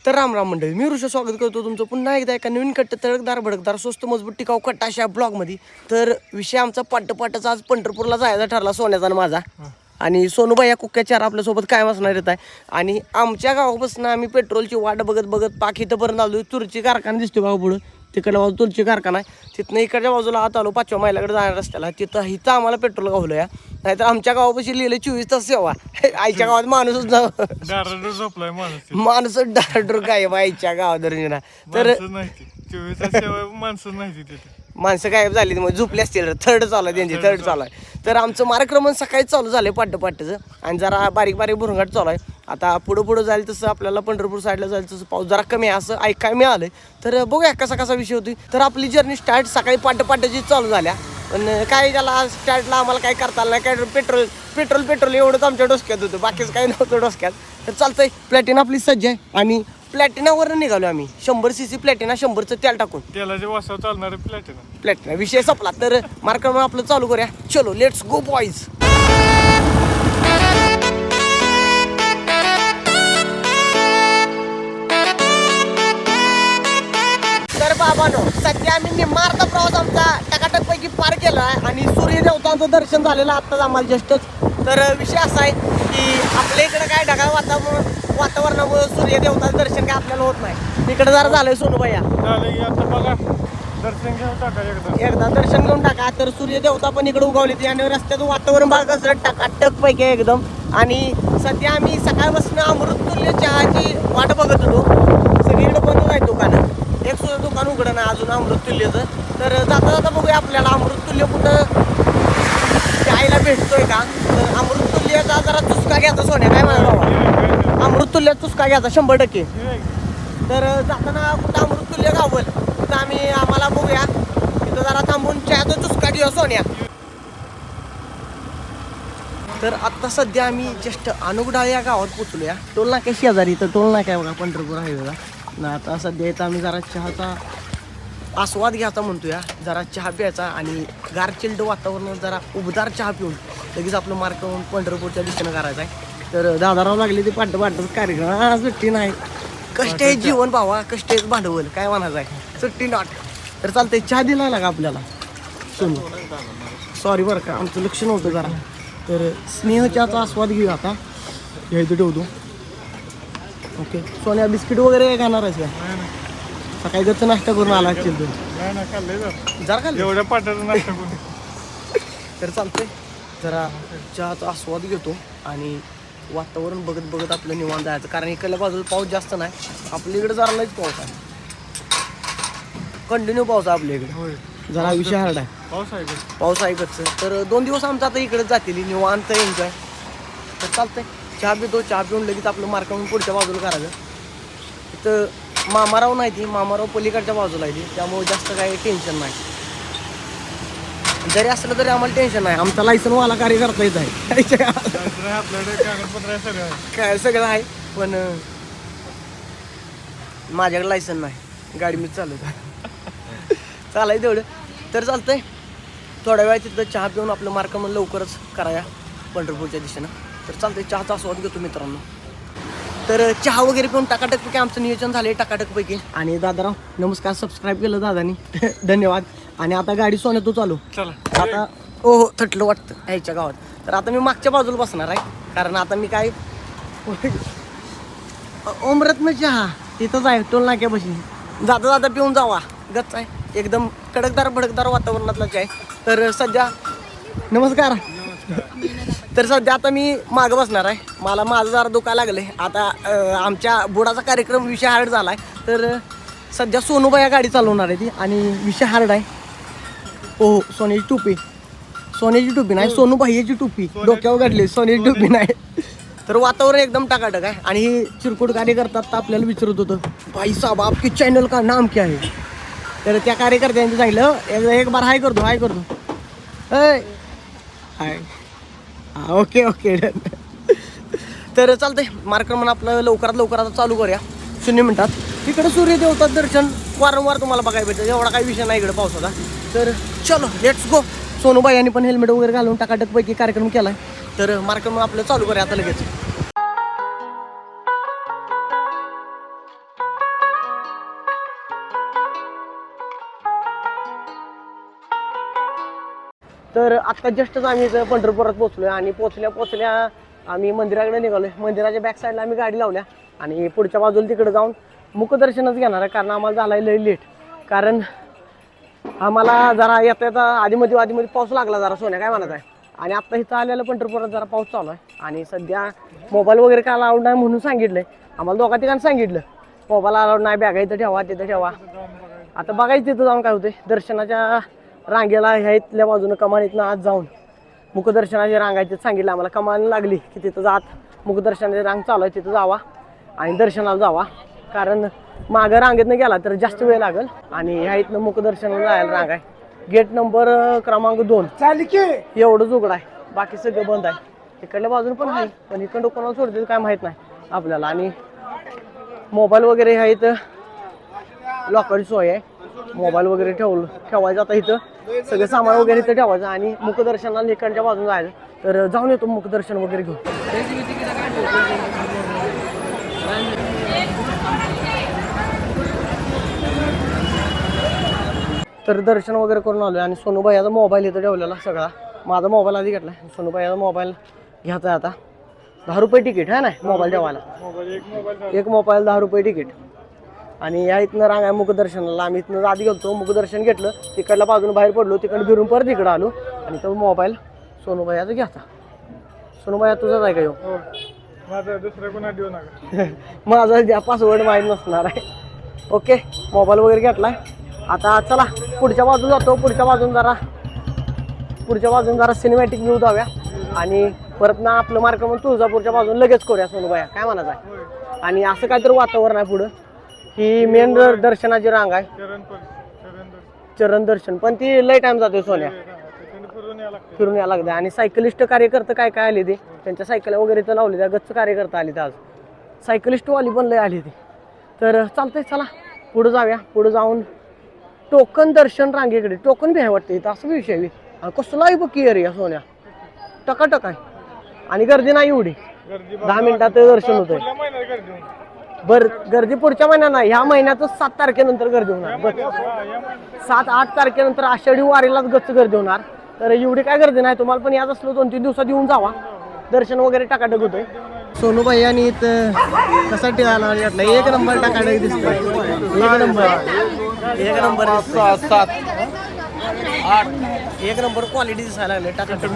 तर राम राम मंडळी, मी ऋषा स्वागत करतो तुमचं पुन्हा एकदा एका नवीन कट्ट तडकदार भडकदार स्वस्त मजबूत टिकाऊ कट्टा अशा ब्लॉगमध्ये. तर विषय आमचा पाटपाटाचा आज पंढरपूरला जायचा ठरला सोन्याचा आणि माझा. आणि सोनूबाई या कुक्या चार आपल्यासोबत कायम असणार येत आहे. आणि आमच्या गावापासून आम्ही पेट्रोलची वाट बघत बघत पाक इथंपर्यंत आलो. तुरची कारखाना दिसतो गाव पुढं, तिकडल्या बाजू तुरची कारखाना आहे. तिथनं इकडच्या बाजूला आत आलो 5व्या मैलाकडे जाणार रस्त्याला. इथं आम्हाला पेट्रोल गावलं या. नाहीतर आमच्या गावापाशी लिहिलं 24 तास सेवा. आईच्या गावात माणूसच झोपलाय माणूस डायरेक्टर काय आईच्या गावात दर्शना. तर माणसं गायब झाली मग झोपली असतील. थर्ड चालू आहे त्यांची, थर्ड चालू आहे. तर आमचं मार्गक्रमण सकाळी चालू झालं पाटचं आणि जरा बारीक बारीक भुरंगाट चालू आहे. आता पुढं जाईल तसं आपल्याला पंढरपूर साईडला जाईल तसं पाऊस जरा कमी आहे असं ऐकायला मिळालं. तर बघूया कसा विषय होती. तर आपली जर्नी स्टार्ट सकाळी पाटची चालू झाल्या. पण काय त्याला स्टार्टला आम्हाला काय करता आलं नाही. काय पेट्रोल एवढंच आमच्या डोसक्यात होतं, बाकीच काही नव्हतं डोसक्यात. तर चालतंय, प्लॅटिना आपली सज्ज आहे आणि प्लॅटिनावर निघालो आम्ही. 100cc प्लॅटिना, 100चं तेल टाकून तेलाच्या वासावर चालणार प्लॅटिना विषय संपला. तर मार्केट आपलं चालू करूया. चलो लेट्स गो बॉईज. तर बाबानो, सध्या आम्ही निम्मार्धा प्रवास आमचा टकाटक पैकी पार केला आहे आणि सूर्यदेवतांचं दर्शन झालेलं आत्ताच आम्हाला जस्टच. तर विषय असा आहे की आपल्या इकडे काय ढगाळ वातावरणामुळे सूर्यदेवताचं दर्शन काय आपल्याला होत नाही. इकडे जरा झालंय सोनूबाई. एकदा दर्शन घेऊन टाका. तर सूर्यदेवता पण इकडे उगवली आणि रस्त्याचं वातावरण बघा कसं टकाटक पैकी एकदम. आणि सध्या आम्ही सकाळपासून अमृततुल्य चहाची वाट बघत होतो. सगळीकडे बंद आहे दुकानं, एक सुद्धा दुकान उघडं नाही अजून अमृततुल्यचं. तर जाता बघूया आपल्याला अमृततुल्य कुठं आईला भेटतोय का. तर अमृततुल्यचा जरा चुसका घ्यायचा सोन्या, काय म्हणा बाबा, अमृततुल्य चुसका घ्यायचा 100%. तर जाताना कुठं अमृततुल्य गावल तर आम्हाला बघूया तिथं जरा थांबून चहाचा चुसका घेऊ सोन्या. तर आत्ता सध्या आम्ही जस्ट अनुगडाळ या गावात पोचलो या. टोल नाक्या शेजारी, तर टोल नाक्या बघा पंढरपूर हायवेला ना. आता सध्या इथं आम्ही जरा चहाचा आस्वाद घ्यायचा म्हणतो या, जरा चहा प्यायचा आणि गार चिल्ड वातावरणात जरा उबदार चहा पिऊन लगेच आपलं मार्क पंढरपूरच्या दिशेनं करायचं आहे. तर दादाराव लागले ते पाटचं कार्यक्रम सुट्टी नाही. कष्ट आहे जीवन भावा, कष्ट आहे भांडवल, काय म्हणायचं आहे, सुट्टी नॉट. तर चालतंय, चहा दिला लागा आपल्याला सोनू. सॉरी बरं का, आमचं लक्ष नव्हतं जरा. तर स्नेह चहाचा आस्वाद घेऊ आता. घ्यायचं ठेवतो. ओके सोन्या, बिस्किट वगैरे काय खाणार आहेस का? सकाळी गच्च नाश्ता करून आला असेल तू. जरा खाल्लं एवढ्या पाटाचा नाश्ता करून. तर चालतंय, जरा चहाचा आस्वाद घेतो आणि वातावरण बघत आपलं निवांत जायचं. कारण इकडल्या बाजूला पाऊस जास्त नाही, आपल्या इकडे जरा लईच पाऊस आहे, कंटिन्यू पाऊस आहे आपल्या इकडे. जरा विषय हार्ड आहे, पाऊस आहे गच्च. तर 2 दिवस आमचा आता इकडेच जातील निवांत एन्जॉय. तर चालतंय, चहा पितो. चहा पिऊन लगेच आपलं मार्कावरून पुढच्या बाजूला करायचं. तर मामाराव नाही ती, मामाराव पलीकडच्या बाजूला आहे ती, त्यामुळे जास्त काही टेन्शन नाही. जरी असलं तरी आम्हाला टेन्शन नाही, आमचा लायसनवाला कार्य करता येत आहे. काय सगळं आहे, पण माझ्याकडे लायसन नाही, गाडी मीच चालवतो. चालाय तेवढं. तर चालतंय, थोड्या वेळा तिथं चहा पिऊन आपलं मार्क म्हणून लवकरच कराया पंढरपूरच्या दिशेनं. तर चालतंय, चहाचा आस्वाद घेतो मित्रांनो. तर चहा वगैरे पिऊन टकाटकपैकी आमचं नियोजन झालं आहे टकाटकपैकी. आणि दादाराव नमस्कार, सबस्क्राईब केलं दादानी, धन्यवाद. आणि आता गाडी सोन्या तू चालू आता. हो थटलं वाटतं ह्याच्या गावात. तर आता मी मागच्या बाजूला बसणार आहे, कारण आता मी काय ओमरत्न चहा तिथंच आहे टोल नाक्यापाशी. जाता पिऊन जावा, गच्च आहे एकदम कडकदार भडकदार वातावरणातला आहे. तर सध्या नमस्कार. तर सध्या आता मी मागं बसणार आहे, माझं जरा दुखायला लागलं आहे आता. आमच्या बुडाचा कार्यक्रम विषय हार्ड झाला आहे. तर सध्या सोनूबाई या गाडी चालवणार आहे ती आणि विषय हार्ड आहे. हो सोन्याची टोपी नाही, सोनूबाईची टोपी डोक्यावर काढली, सोन्याची टोपी नाही. तर वातावरण एकदम टकाटक आहे. आणि ही चिरकुट कार्य करतात तर आपल्याला विचारत होतं, भाई साहब आपके चॅनल का नाम क्या है. तर त्या कार्यकर्त्यांनी सांगितलं एक बार हाय करतो हाय. Okay done. तर चालतंय, मार्कर म्हणून आपलं लवकरात आता चालू करूया 0 मिनिटात. इकडे सूर्यदेवता दर्शन वारंवार तुम्हाला बघायला भेटतं, एवढा काही विषय नाही इकडे पावसाचा. तर चलो लेट्स गो. सोनूबाई यांनी पण हेल्मेट वगैरे घालून टकाटकपैकी कार्यक्रम केला आहे. तर मार्कर म्हणून आपलं चालू करूया आता लगेच. तर आत्ता जस्टच आम्ही इथं पंढरपुरात पोहोचलोय आणि पोहोचल्या आम्ही मंदिराकडे निघालोय. मंदिराच्या बॅक साईडला आम्ही गाडी लावल्या आणि पुढच्या बाजूला तिकडे जाऊन मुखदर्शनच घेणार आहे, कारण आम्हाला झालाय लय लेट. कारण आम्हाला जरा येता आधीमध्ये पाऊस लागला जरा. सोन्या काय म्हणत आहे. आणि आत्ता इथं आलेलं पंढरपुरात जरा पाऊस चालू आहे आणि सध्या मोबाईल वगैरे काय अलाउड नाही म्हणून सांगितलंय आम्हाला. दोघा ठिकाणी सांगितलं मोबाईल अलाउड नाही, बॅगा इथं ठेवा तिथं ठेवा. आता बघायचं तिथं जाऊन काय होते. दर्शनाच्या रांगेला ह्या इथल्या बाजूनं कमानीतनं आत जाऊन मुखदर्शनाची रांगायची सांगितलं आम्हाला. कमान लागली की तिथं जात मुखदर्शनाची रांग चालू आहे तिथं जावा आणि दर्शनाला जावा. कारण मागं रांगेतनं गेला तर जास्त वेळ लागेल आणि ह्या इथनं मुखदर्शनाला जायला रांग आहे. गेट नंबर क्रमांक 2 एवढंच उघड आहे, बाकी सगळं बंद आहे. इकडल्या बाजून पण आहे, पण इकडं कोणाला सोडतील काय माहीत नाही आपल्याला. आणि मोबाईल वगैरे ह्या इथं लॉकरची सोय आहे. मोबाईल वगैरे ठेवायचं. आता इथं सगळं सामान वगैरे इथं ठेवायचं आणि मुखदर्शनाला इकडच्या बाजून जायचं. तर जाऊन येतो मुखदर्शन वगैरे घेऊन. तर दर्शन वगैरे करून आलो आणि सोनूबाईचा मोबाईल इथं ठेवलेला सगळा. माझा मोबाईल आधी घेतला, सोनूबाईचा मोबाईल घ्यायचा आहे आता. 10 रुपये तिकीट आहे ना मोबाईल ठेवायला. एक मोबाईल 10 रुपये तिकीट. आणि या इथनं रांग आहे मुखदर्शनाला. आम्ही इथनं आधी गेलो, मुखदर्शन घेतलं, तिकडल्या बाजून बाहेर पडलो, तिकडे फिरून परत इकडं आलो आणि तो मोबाईल सोनूबाईचा घ्यायचा. सोनूबाई तुझाच आहे का ह्यो? माझा दुसरा कोणा देऊ नका. माझा द्या, पासवर्ड माहीत नसणार आहे. ओके, मोबाईल वगैरे घेतलाय. आता चला पुढच्या बाजून जातो. पुढच्या बाजून जरा सिनेमॅटिक व्ह्यू जाऊया आणि परत ना आपलं मार्क म्हणून तुळजापूरच्या बाजून लगेच करूया सोनूबाया. काय म्हणायचं आहे. आणि असं काहीतरी वातावरण आहे पुढं ही मेन दर्शनाची रांग आहे, चरण दर्शन. पण ती लय टाइम जातोय सोन्या, फिरून यायला लागते. आणि सायकलिस्ट कार्यकर्ते काय काय आले ते, त्यांच्या सायकल वगैरे तर लावले, त्या गच्च कार्यकर्ता आले ते आज. सायकलिस्टवाली पण लय आली ती. तर चालतंय चला पुढं जाऊया. पुढं जाऊन टोकन दर्शन रांगेकडे टोकन बी आहे वाटतं इथं. असं विषय कसला आहे बघ की एरिया सोन्या, टकाटक आहे आणि गर्दी नाही एवढी. 10 मिनिटात दर्शन होतंय. गर्दी पुढच्या महिन्यात नाही, ह्या महिन्यातच 7 तारखेनंतर गर्दी होणार. 7-8 तारखेनंतर आषाढी वारीलाच गच्च गर्दी होणार. तर एवढी काय गर्दी नाही. तुम्हाला पण याच असलो 2-3 दिवसात येऊन जावा, दर्शन वगैरे टाकाटक होतंय. सोनूबाई आणि इथं कसा ठेवायला वाटलं. एक नंबर टाकाटक दिसतोय. एक नंबर 7-8 एक नंबर क्वालिटी दिसायला लागले टाकाटक.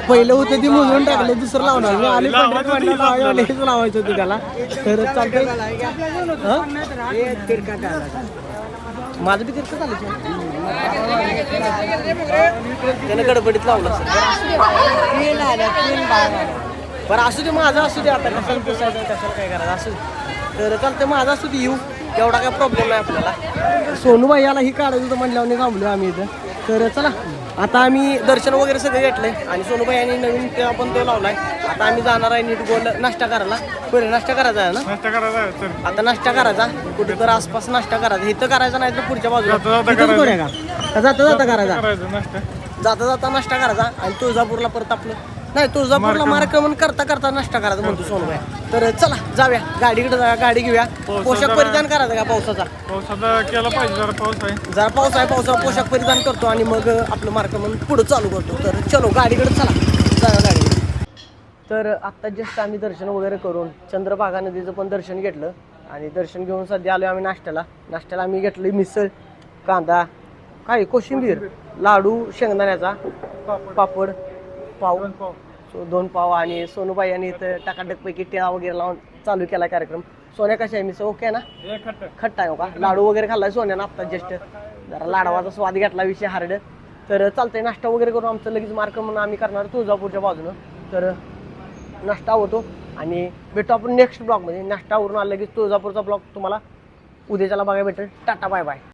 पहिलं होतं ती मोजून टाकलं, दुसरं लावणार. मी आले हेच लावायचं होतं त्याला. तर चालतंय. माझं बी तिरकं झालं त्यानं गडबडीत लावलं बरं. असू दे माझं, असू दे. आता कशाला पुसायचं, कशाला काय करायचं, असू दे. तर चालतं माझं असू दे, येऊ एवढा काय प्रॉब्लेम नाही आपल्याला. सोनूबाई याला ही काढायचं होतं म्हटल्यावर थांबलो आम्ही इथं. तर चला आता आम्ही दर्शन वगैरे सगळं घेतलंय आणि सोनूबाई यांनी नवीन आपण तो लावलाय. आता आम्ही जाणार आहे नीट गोल नाश्ता करायला. बरं नाश्ता करायचा आहे ना, नाश्ता करायचा. आता नाश्ता करायचा कुठे तर आसपास नाश्ता करायचा. इथं करायचा नाही तर पुढच्या बाजूला जाता जाता नाश्ता करायचा आणि तुळजापूरला परत आपलं नाही, तुळजापूरला मार्गक्रमण करता नाश्ता करायचा म्हणतो सोनूबाई. तर चला जाऊया, गाडीकडे जाऊया, गाडी घेऊया. पोशाख परिधान करायचा का पावसाचा केला पाहिजे. जरा पाऊस आहे, पावसाचा पोशाख परिधान करतो आणि मग आपलं मार्गक्रमण पुढं चालू करतो. तर चलो गाडीकडे चला, जाऊया गाडीकडे. तर आत्ता जस्ट आम्ही दर्शन वगैरे करून चंद्रभागा नदीचं पण दर्शन घेतलं आणि दर्शन घेऊन सध्या आलो आम्ही नाश्त्याला आम्ही घेतलं मिसळ, कांदा, काय कोशिंबीर, लाडू, शेंगदाण्याचा, पापड, पाव, 2 पाव. आणि सोनूबाई यांनी इथं टाकाटकपैकी टिळा वगैरे लावून चालू केला कार्यक्रम. सोन्या कशा आहे मिसळ ओके ना, खट्टा आहे का. लाडू वगैरे खाल्लाय सोन्यानं आत्ता जस्ट, जरा लाडवाचा स्वाद घेतला, विषय हार्ड. तर चालतंय नाश्ता वगैरे करून आमचं लगेच मार्क म्हणून आम्ही करणार तुळजापूरच्या बाजूनं. तर नाश्ता होतो आणि भेटतो आपण नेक्स्ट ब्लॉगमध्ये. नाश्तावरून आलं लगेच तुळजापूरचा ब्लॉग तुम्हाला उद्याच्याला बघायला भेटेल. Tata bye bye.